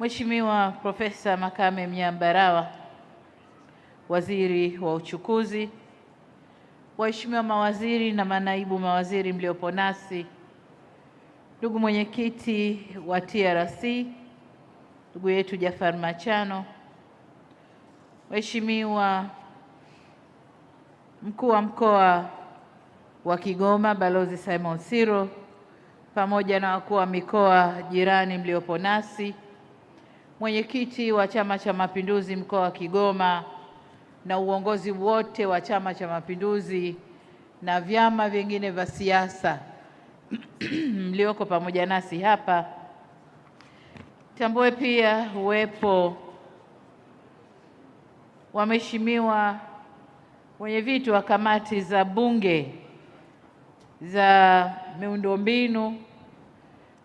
Mheshimiwa Profesa Makame Mnyambarawa, Waziri wa Uchukuzi, waheshimiwa mawaziri na manaibu mawaziri mliopo nasi, ndugu mwenyekiti wa TRC, ndugu yetu Jafar Machano, Mheshimiwa Mkuu wa Mkoa wa Kigoma Balozi Simon Siro, pamoja na wakuu wa mikoa jirani mliopo nasi, mwenyekiti wa Chama cha Mapinduzi mkoa wa Kigoma na uongozi wote wa Chama cha Mapinduzi na vyama vingine vya siasa mlioko pamoja nasi hapa. Tambue pia uwepo wa mheshimiwa wenyeviti wa kamati za Bunge za miundombinu,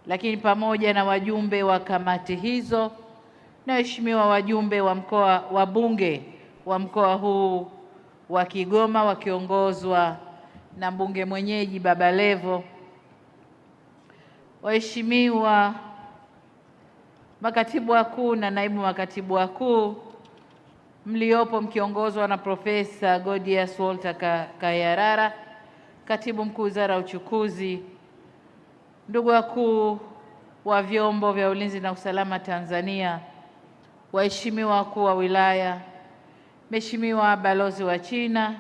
lakini pamoja na wajumbe wa kamati hizo na waheshimiwa wajumbe wa mkoa wa Bunge wa mkoa huu wa Kigoma wakiongozwa na mbunge mwenyeji Baba Levo, waheshimiwa makatibu wakuu na naibu makatibu wakuu mliopo mkiongozwa na Profesa Godius Walter Kayarara, katibu mkuu Wizara ya Uchukuzi, ndugu wakuu wa vyombo vya ulinzi na usalama Tanzania, waheshimiwa wakuu wa wilaya, mheshimiwa balozi wa China,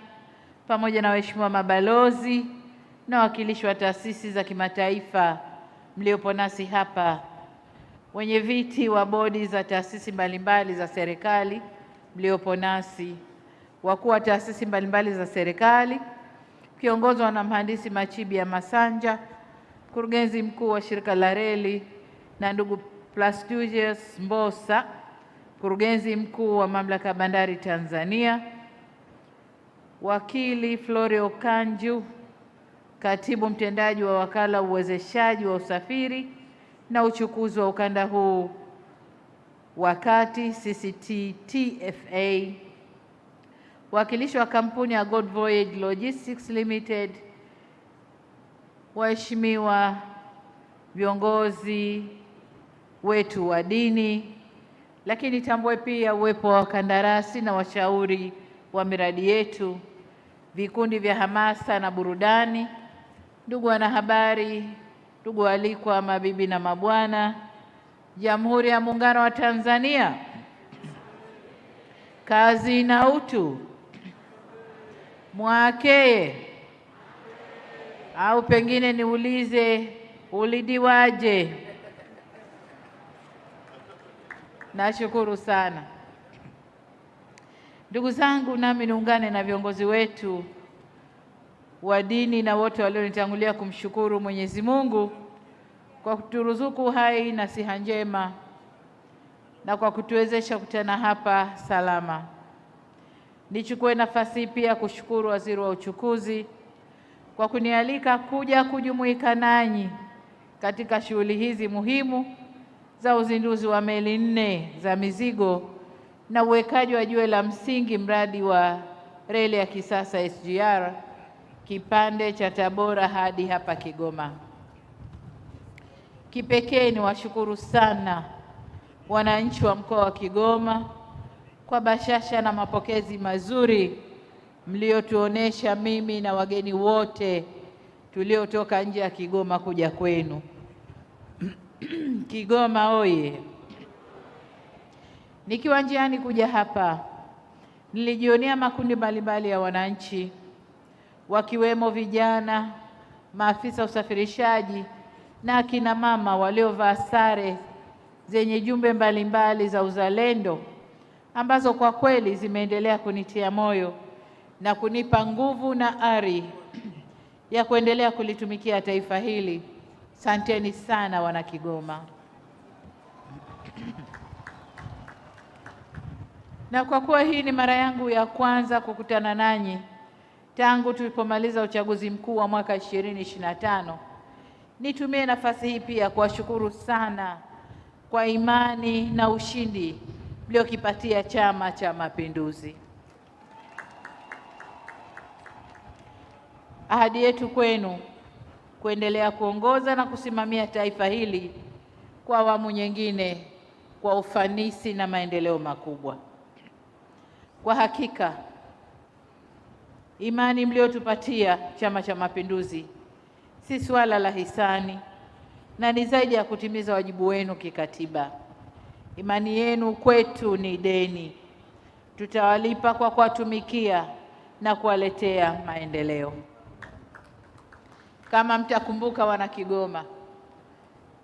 pamoja na waheshimiwa mabalozi na wawakilishi wa taasisi za kimataifa mliopo nasi hapa, wenye viti wa bodi za taasisi mbalimbali za serikali mliopo nasi, wakuu wa taasisi mbalimbali za serikali kiongozwa na mhandisi Machibia Masanja, mkurugenzi mkuu wa shirika la reli, na ndugu Plastudius Mbosa, mkurugenzi mkuu wa mamlaka ya bandari Tanzania, wakili Florio Kanju, katibu mtendaji wa wakala uwezeshaji wa usafiri na uchukuzi wa ukanda huu wa kati CCT-TFA, wakilishi wa kampuni ya God Voyage Logistics Limited, waheshimiwa viongozi wetu wa dini, lakini tambue pia uwepo wa wakandarasi na washauri wa miradi yetu, vikundi vya hamasa na burudani, ndugu wanahabari, ndugu waalikwa, mabibi na mabwana, Jamhuri ya Muungano wa Tanzania, kazi na utu, mwakeye, au pengine niulize ulidiwaje? Nashukuru sana. Ndugu zangu, nami niungane na viongozi wetu wa dini na wote walionitangulia kumshukuru Mwenyezi Mungu kwa kuturuzuku hai na siha njema na kwa kutuwezesha kukutana hapa salama. Nichukue nafasi pia kushukuru Waziri wa Uchukuzi kwa kunialika kuja kujumuika nanyi katika shughuli hizi muhimu za uzinduzi wa meli 4 za mizigo na uwekaji wa jiwe la msingi mradi wa reli ya kisasa SGR kipande cha Tabora hadi hapa Kigoma. Kipekee ni washukuru sana wananchi wa mkoa wa Kigoma kwa bashasha na mapokezi mazuri mliotuonesha mimi na wageni wote tuliotoka nje ya Kigoma kuja kwenu. Kigoma oye! Nikiwa njiani kuja hapa, nilijionea makundi mbalimbali ya wananchi wakiwemo vijana, maafisa usafirishaji na akina mama waliovaa sare zenye jumbe mbalimbali za uzalendo ambazo kwa kweli zimeendelea kunitia moyo na kunipa nguvu na ari ya kuendelea kulitumikia taifa hili. Asanteni sana wana Kigoma. Na kwa kuwa hii ni mara yangu ya kwanza kukutana nanyi tangu tulipomaliza uchaguzi mkuu wa mwaka 2025, nitumie nafasi hii pia kuwashukuru sana kwa imani na ushindi mliokipatia Chama cha Mapinduzi. Ahadi yetu kwenu kuendelea kuongoza na kusimamia taifa hili kwa awamu nyingine kwa ufanisi na maendeleo makubwa. Kwa hakika, imani mliotupatia Chama cha Mapinduzi si swala la hisani na ni zaidi ya kutimiza wajibu wenu kikatiba. Imani yenu kwetu ni deni. Tutawalipa kwa kuwatumikia na kuwaletea maendeleo. Kama mtakumbuka, wana Kigoma,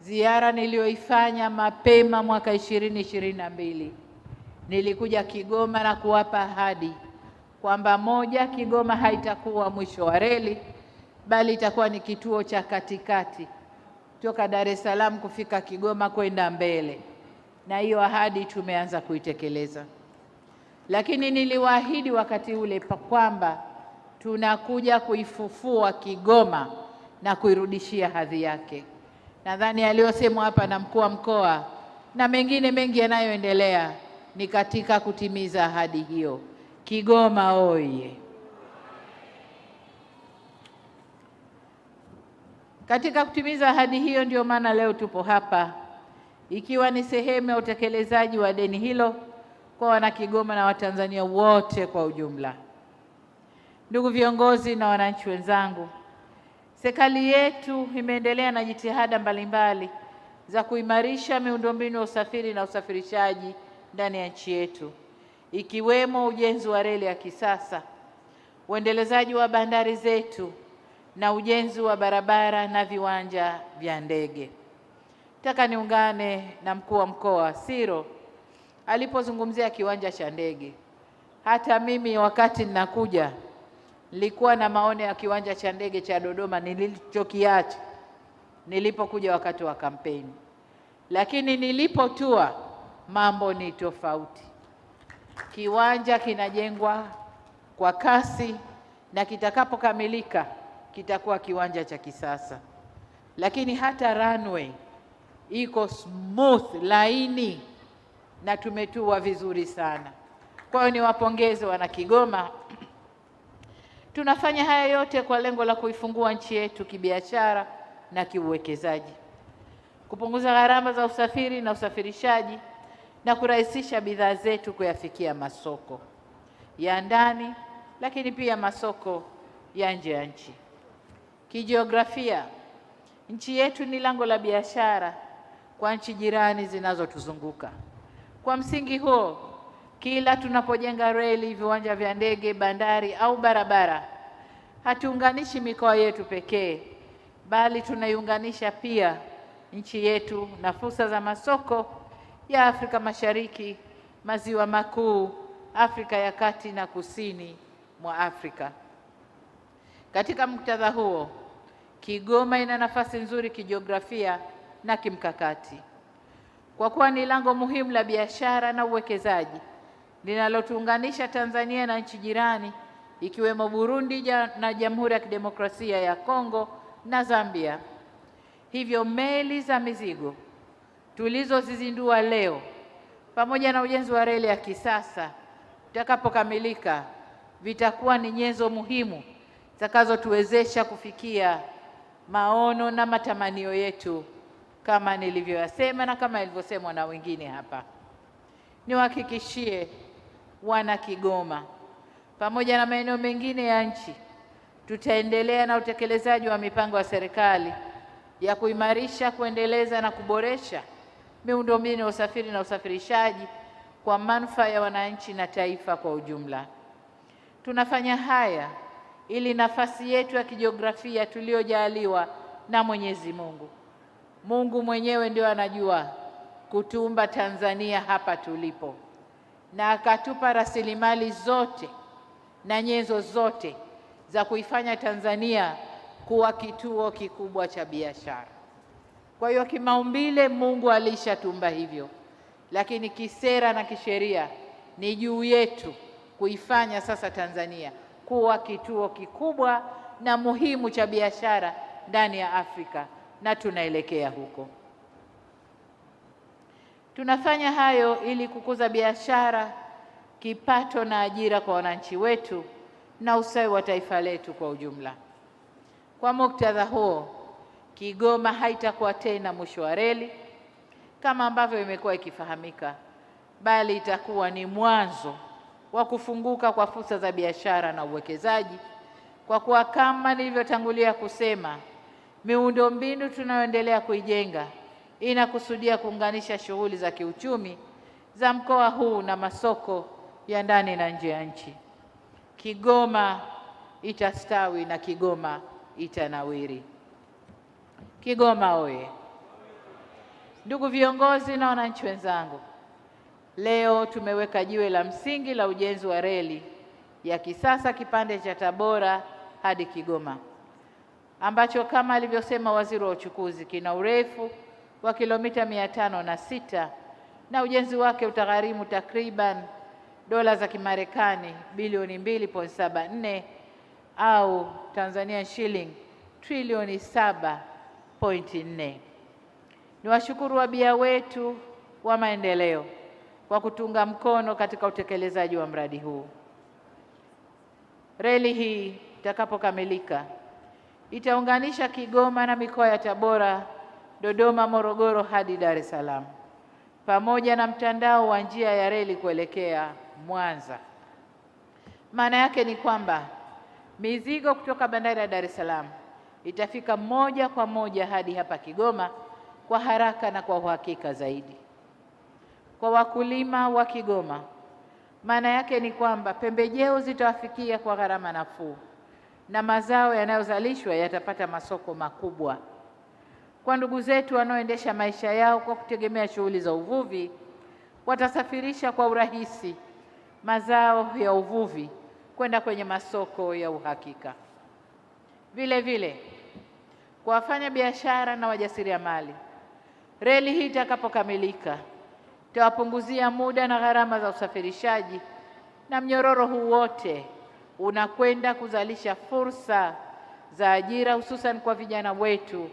ziara niliyoifanya mapema mwaka 2022, nilikuja Kigoma na kuwapa ahadi kwamba moja, Kigoma haitakuwa mwisho wa reli, bali itakuwa ni kituo cha katikati toka Dar es Salaam kufika Kigoma kwenda mbele, na hiyo ahadi tumeanza kuitekeleza. Lakini niliwaahidi wakati ule kwamba tunakuja kuifufua Kigoma na kuirudishia hadhi yake. Nadhani aliyosemwa hapa na mkuu wa mkoa na mengine mengi yanayoendelea ni katika kutimiza ahadi hiyo. Kigoma oye! Katika kutimiza ahadi hiyo ndio maana leo tupo hapa, ikiwa ni sehemu ya utekelezaji wa deni hilo kwa wana Kigoma na Watanzania wote kwa ujumla. Ndugu viongozi na wananchi wenzangu, serikali yetu imeendelea na jitihada mbalimbali za kuimarisha miundombinu ya usafiri na usafirishaji ndani ya nchi yetu, ikiwemo ujenzi wa reli ya kisasa, uendelezaji wa bandari zetu na ujenzi wa barabara na viwanja vya ndege. Nataka niungane na mkuu wa mkoa Siro alipozungumzia kiwanja cha ndege. Hata mimi wakati ninakuja nilikuwa na maono ya kiwanja cha ndege cha Dodoma nilichokiacha nilipokuja wakati wa kampeni, lakini nilipotua mambo ni tofauti. Kiwanja kinajengwa kwa kasi na kitakapokamilika kitakuwa kiwanja cha kisasa, lakini hata runway iko smooth, laini, na tumetua vizuri sana. Kwa hiyo niwapongeze wana Kigoma. Tunafanya haya yote kwa lengo la kuifungua nchi yetu kibiashara na kiuwekezaji, kupunguza gharama za usafiri na usafirishaji na kurahisisha bidhaa zetu kuyafikia masoko ya ndani, lakini pia masoko ya nje ya nchi. Kijiografia, nchi yetu ni lango la biashara kwa nchi jirani zinazotuzunguka. Kwa msingi huo, kila tunapojenga reli, viwanja vya ndege, bandari au barabara, hatuunganishi mikoa yetu pekee, bali tunaiunganisha pia nchi yetu na fursa za masoko ya Afrika Mashariki, Maziwa Makuu, Afrika ya Kati na Kusini mwa Afrika. Katika muktadha huo, Kigoma ina nafasi nzuri kijiografia na kimkakati, kwa kuwa ni lango muhimu la biashara na uwekezaji linalotuunganisha Tanzania na nchi jirani ikiwemo Burundi na Jamhuri ya Kidemokrasia ya Kongo na Zambia. Hivyo meli za mizigo tulizozizindua leo pamoja na ujenzi wa reli ya kisasa utakapokamilika vitakuwa ni nyenzo muhimu zitakazotuwezesha kufikia maono na matamanio yetu kama nilivyoyasema na kama ilivyosemwa na wengine hapa. Niwahakikishie wana Kigoma pamoja na maeneo mengine ya nchi, tutaendelea na utekelezaji wa mipango ya serikali ya kuimarisha, kuendeleza na kuboresha miundombinu ya usafiri na usafirishaji kwa manufaa ya wananchi na taifa kwa ujumla. Tunafanya haya ili nafasi yetu ya kijiografia tuliyojaliwa na Mwenyezi Mungu, Mungu mwenyewe ndio anajua kutuumba Tanzania hapa tulipo, na akatupa rasilimali zote na nyenzo zote za kuifanya Tanzania kuwa kituo kikubwa cha biashara. Kwa hiyo kimaumbile Mungu alishatumba hivyo, lakini kisera na kisheria ni juu yetu kuifanya sasa Tanzania kuwa kituo kikubwa na muhimu cha biashara ndani ya Afrika, na tunaelekea huko. Tunafanya hayo ili kukuza biashara, kipato na ajira kwa wananchi wetu na ustawi wa taifa letu kwa ujumla. Kwa muktadha huo, Kigoma haitakuwa tena mwisho wa reli, kama ambavyo imekuwa ikifahamika, bali itakuwa ni mwanzo wa kufunguka kwa fursa za biashara na uwekezaji, kwa kuwa kama nilivyotangulia kusema, miundombinu tunayoendelea kuijenga inakusudia kuunganisha shughuli za kiuchumi za mkoa huu na masoko ya ndani na nje ya nchi. Kigoma itastawi na Kigoma itanawiri. Kigoma oye! Ndugu viongozi na wananchi wenzangu, leo tumeweka jiwe la msingi la ujenzi wa reli ya kisasa kipande cha Tabora hadi Kigoma, ambacho kama alivyosema Waziri wa Uchukuzi kina urefu wa kilomita 506 na ujenzi wake utagharimu takriban dola za Kimarekani bilioni 2.74 au Tanzania shilling trilioni 7.4. Niwashukuru wabia wetu wa maendeleo kwa kutunga mkono katika utekelezaji wa mradi huu. Reli hii itakapokamilika itaunganisha Kigoma na mikoa ya Tabora, Dodoma, Morogoro hadi Dar es Salaam, pamoja na mtandao wa njia ya reli kuelekea Mwanza. Maana yake ni kwamba mizigo kutoka bandari ya Dar es Salaam itafika moja kwa moja hadi hapa Kigoma kwa haraka na kwa uhakika zaidi. Kwa wakulima wa Kigoma, maana yake ni kwamba pembejeo zitawafikia kwa gharama nafuu na mazao yanayozalishwa yatapata masoko makubwa. Kwa ndugu zetu wanaoendesha maisha yao kwa kutegemea shughuli za uvuvi, watasafirisha kwa urahisi mazao ya uvuvi kwenda kwenye masoko ya uhakika. Vile vile, kwa wafanya biashara na wajasiriamali, reli hii itakapokamilika itawapunguzia muda na gharama za usafirishaji, na mnyororo huu wote unakwenda kuzalisha fursa za ajira hususan kwa vijana wetu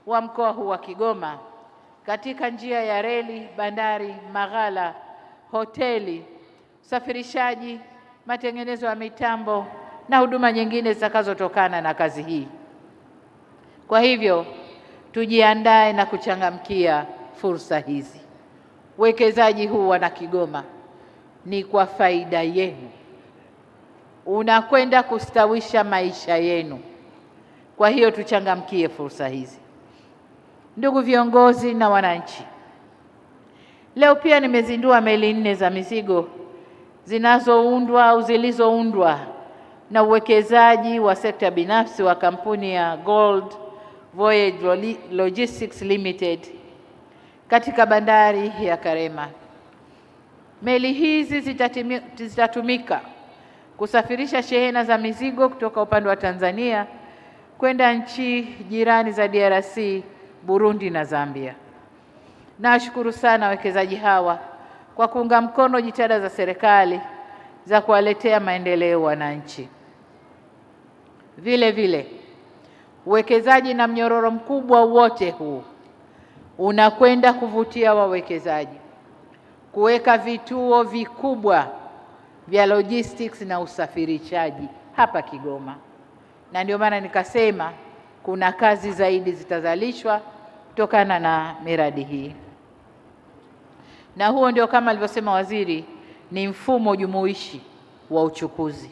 wa mkoa huu wa Kigoma katika njia ya reli, bandari, maghala, hoteli, usafirishaji, matengenezo ya mitambo na huduma nyingine zitakazotokana na kazi hii. Kwa hivyo tujiandae na kuchangamkia fursa hizi. Uwekezaji huu wana Kigoma ni kwa faida yenu, unakwenda kustawisha maisha yenu. Kwa hiyo tuchangamkie fursa hizi. Ndugu viongozi na wananchi, leo pia nimezindua meli 4 za mizigo zinazoundwa au zilizoundwa na uwekezaji wa sekta binafsi wa kampuni ya Gold Voyage Logistics Limited katika bandari ya Karema. Meli hizi zitatumika kusafirisha shehena za mizigo kutoka upande wa Tanzania kwenda nchi jirani za DRC, Burundi na Zambia. Nawashukuru sana wawekezaji hawa kwa kuunga mkono jitihada za serikali za kuwaletea maendeleo wananchi. Vile vile, uwekezaji na mnyororo mkubwa wote huu unakwenda kuvutia wawekezaji kuweka vituo vikubwa vya logistics na usafirishaji hapa Kigoma, na ndio maana nikasema kuna kazi zaidi zitazalishwa kutokana na miradi hii. Na huo ndio kama alivyosema waziri, ni mfumo jumuishi wa uchukuzi.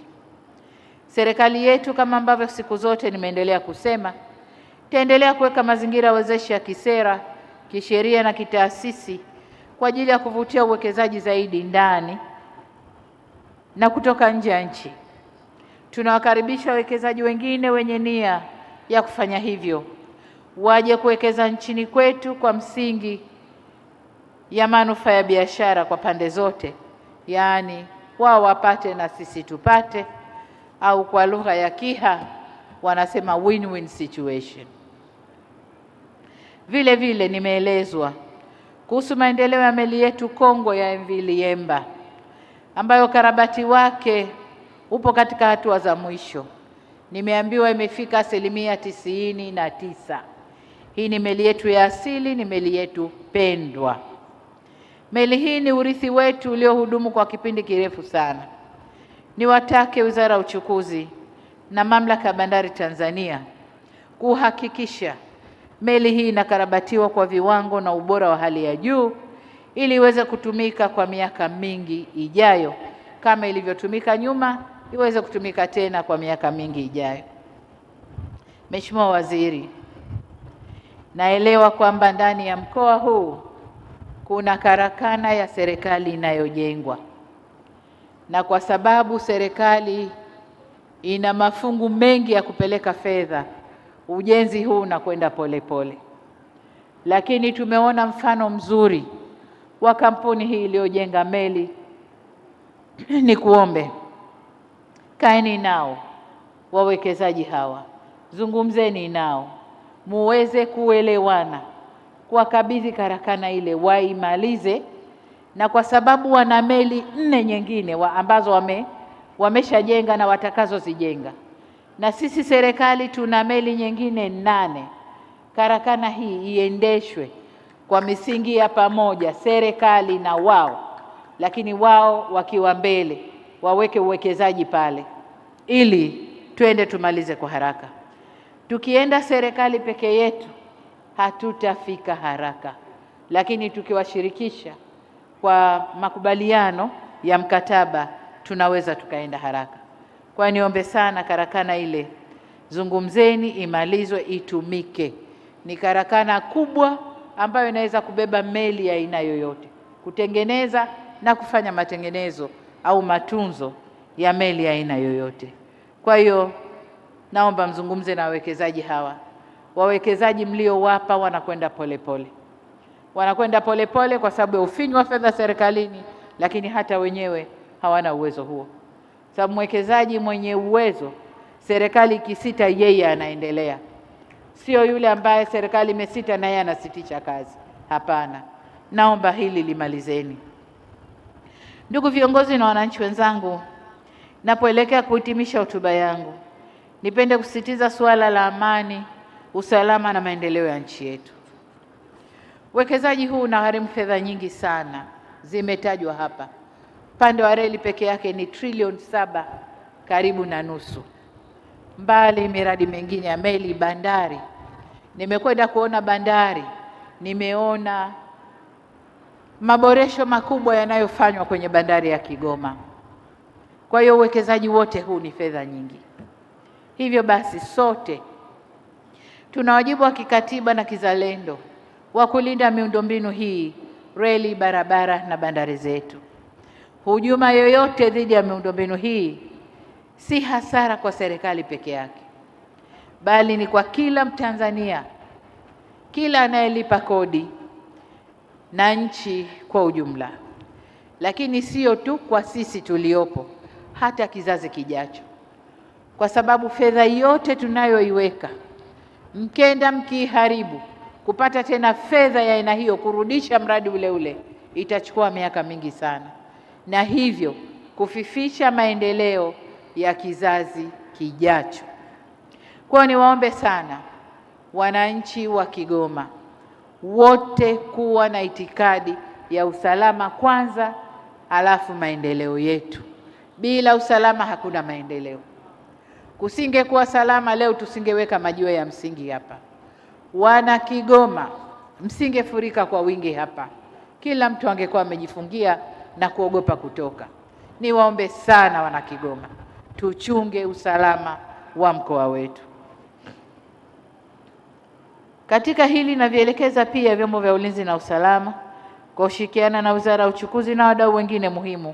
Serikali yetu kama ambavyo siku zote nimeendelea kusema, itaendelea kuweka mazingira wezeshi ya kisera, kisheria na kitaasisi kwa ajili ya kuvutia uwekezaji zaidi ndani na kutoka nje ya nchi. Tunawakaribisha wawekezaji wengine wenye nia ya kufanya hivyo waje kuwekeza nchini kwetu kwa msingi ya manufaa ya biashara kwa pande zote, yaani wao wapate na sisi tupate, au kwa lugha ya Kiha wanasema win-win situation. Vile vile nimeelezwa kuhusu maendeleo ya meli yetu kongwe ya MV Liemba ambayo ukarabati wake upo katika hatua za mwisho. Nimeambiwa imefika 99%. Hii ni meli yetu ya asili, ni meli yetu pendwa. Meli hii ni urithi wetu uliohudumu kwa kipindi kirefu sana. Niwatake Wizara ya Uchukuzi na Mamlaka ya Bandari Tanzania kuhakikisha Meli hii inakarabatiwa kwa viwango na ubora wa hali ya juu ili iweze kutumika kwa miaka mingi ijayo, kama ilivyotumika nyuma, iweze kutumika tena kwa miaka mingi ijayo. Mheshimiwa Waziri, naelewa kwamba ndani ya mkoa huu kuna karakana ya serikali inayojengwa, na kwa sababu serikali ina mafungu mengi ya kupeleka fedha, ujenzi huu unakwenda polepole, lakini tumeona mfano mzuri wa kampuni hii iliyojenga meli. Ni kuombe kaeni nao wawekezaji hawa, zungumzeni nao muweze kuelewana, kuwakabidhi karakana ile waimalize, na kwa sababu wana meli 4 nyingine ambazo wameshajenga na watakazozijenga, na sisi serikali tuna meli nyingine 8. Karakana hii iendeshwe kwa misingi ya pamoja, serikali na wao, lakini wao wakiwa mbele, waweke uwekezaji pale ili twende tumalize kwa haraka. Tukienda serikali peke yetu hatutafika haraka, lakini tukiwashirikisha kwa makubaliano ya mkataba tunaweza tukaenda haraka. Kwa niombe sana karakana ile, zungumzeni, imalizwe, itumike. Ni karakana kubwa ambayo inaweza kubeba meli ya aina yoyote, kutengeneza na kufanya matengenezo au matunzo ya meli ya aina yoyote. Kwa hiyo naomba mzungumze na wawekezaji hawa. Wawekezaji mliowapa wanakwenda polepole, wanakwenda polepole kwa sababu ya ufinyu wa fedha serikalini, lakini hata wenyewe hawana uwezo huo. Sababu mwekezaji mwenye uwezo, serikali ikisita yeye anaendelea, sio yule ambaye serikali imesita na yeye anasitisha kazi. Hapana, naomba hili limalizeni. Ndugu viongozi na wananchi wenzangu, napoelekea kuhitimisha hotuba yangu, nipende kusisitiza suala la amani, usalama na maendeleo ya nchi yetu. Uwekezaji huu unagharimu fedha nyingi sana, zimetajwa hapa. Upande wa reli peke yake ni trilioni 7 karibu na nusu, mbali miradi mingine ya meli, bandari. Nimekwenda kuona bandari, nimeona maboresho makubwa yanayofanywa kwenye bandari ya Kigoma. Kwa hiyo uwekezaji wote huu ni fedha nyingi. Hivyo basi sote tuna wajibu wa kikatiba na kizalendo wa kulinda miundombinu hii, reli, barabara na bandari zetu. Hujuma yoyote dhidi ya miundombinu hii si hasara kwa serikali peke yake, bali ni kwa kila Mtanzania, kila anayelipa kodi na nchi kwa ujumla. Lakini sio tu kwa sisi tuliopo, hata kizazi kijacho, kwa sababu fedha yote tunayoiweka, mkenda mkiharibu, kupata tena fedha ya aina hiyo kurudisha mradi ule ule itachukua miaka mingi sana, na hivyo kufifisha maendeleo ya kizazi kijacho. Kwa niwaombe sana wananchi wa Kigoma wote kuwa na itikadi ya usalama kwanza, alafu maendeleo yetu. Bila usalama hakuna maendeleo. Kusingekuwa salama leo tusingeweka majiwe ya msingi hapa. Wana Kigoma msingefurika kwa wingi hapa, kila mtu angekuwa amejifungia na kuogopa kutoka. Niwaombe sana wana Kigoma, tuchunge usalama wa mkoa wetu. Katika hili navielekeza pia vyombo vya ulinzi na usalama kwa kushirikiana na Wizara ya Uchukuzi na wadau wengine muhimu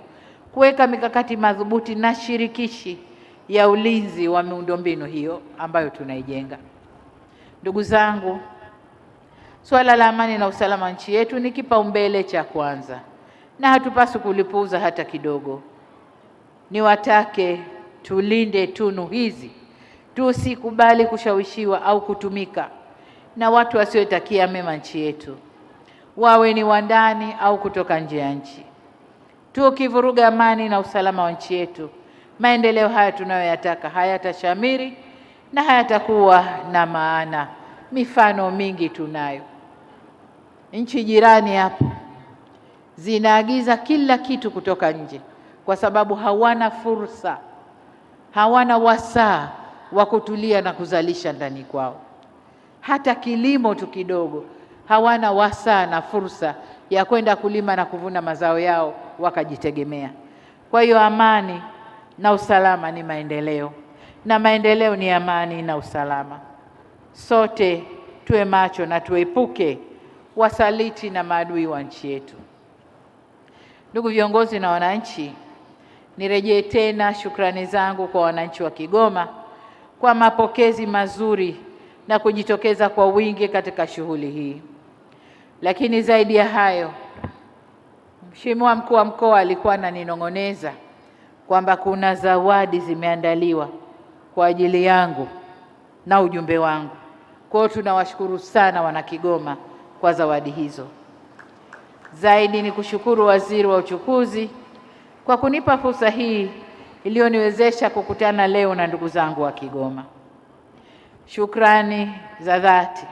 kuweka mikakati madhubuti na shirikishi ya ulinzi wa miundombinu hiyo ambayo tunaijenga. Ndugu zangu, swala la amani na usalama nchi yetu ni kipaumbele cha kwanza na hatupaswi kulipuuza hata kidogo. Niwatake tulinde tunu hizi, tusikubali kushawishiwa au kutumika na watu wasiotakia mema nchi yetu, wawe ni wa ndani au kutoka nje ya nchi. Tukivuruga amani na usalama wa nchi yetu, maendeleo haya tunayoyataka hayatashamiri na hayatakuwa na maana. Mifano mingi tunayo. Nchi jirani hapo zinaagiza kila kitu kutoka nje kwa sababu hawana fursa, hawana wasaa wa kutulia na kuzalisha ndani kwao. hata kilimo tu kidogo, hawana wasaa na fursa ya kwenda kulima na kuvuna mazao yao wakajitegemea. Kwa hiyo amani na usalama ni maendeleo, na maendeleo ni amani na usalama. Sote tuwe macho na tuepuke wasaliti na maadui wa nchi yetu. Ndugu viongozi na wananchi, nirejee tena shukrani zangu kwa wananchi wa Kigoma kwa mapokezi mazuri na kujitokeza kwa wingi katika shughuli hii. Lakini zaidi ya hayo, Mheshimiwa Mkuu wa Mkoa alikuwa ananinong'oneza kwamba kuna zawadi zimeandaliwa kwa ajili yangu na ujumbe wangu. Kwa hiyo tunawashukuru sana wana Kigoma kwa zawadi hizo. Zaidi ni kushukuru Waziri wa Uchukuzi kwa kunipa fursa hii iliyoniwezesha kukutana leo na ndugu zangu wa Kigoma. Shukrani za dhati